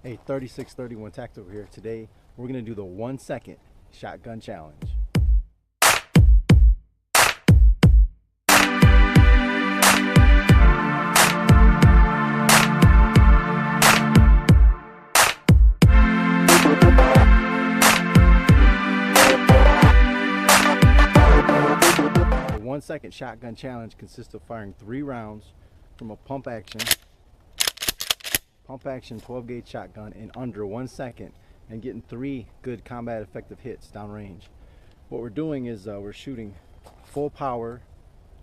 Hey, 3631 Tactical here. Today we're going to do the 1 second shotgun challenge. The 1 second shotgun challenge consists of firing 3 rounds from a pump action 12 gauge shotgun in under 1 second and getting 3 good combat effective hits downrange. What we're doing is we're shooting full power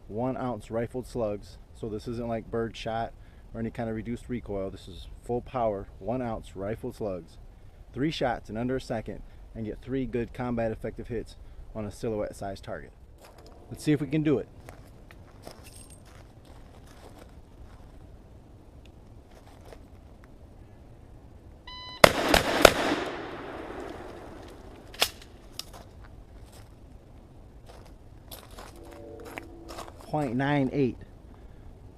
1 ounce rifled slugs. So this isn't like bird shot or any kind of reduced recoil. This is full power 1 ounce rifled slugs, 3 shots in under a second, and get 3 good combat effective hits on a silhouette sized target. Let's see if we can do it.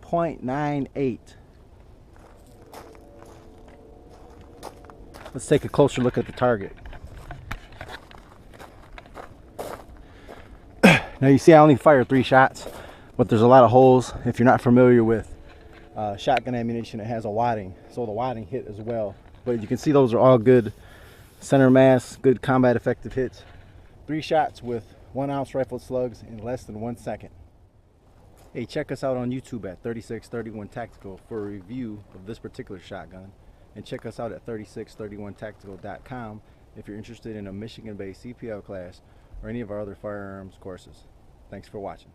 .98. Let's take a closer look at the target. Now you see I only fired 3 shots, but there's a lot of holes. If you're not familiar with shotgun ammunition, it has a wadding, so the wadding hit as well. But you can see those are all good center mass, good combat effective hits. 3 shots with 1 ounce rifled slugs in less than 1 second. Hey, check us out on YouTube at 3631 Tactical for a review of this particular shotgun, and check us out at 3631tactical.com if you're interested in a Michigan-based CPL class or any of our other firearms courses. Thanks for watching.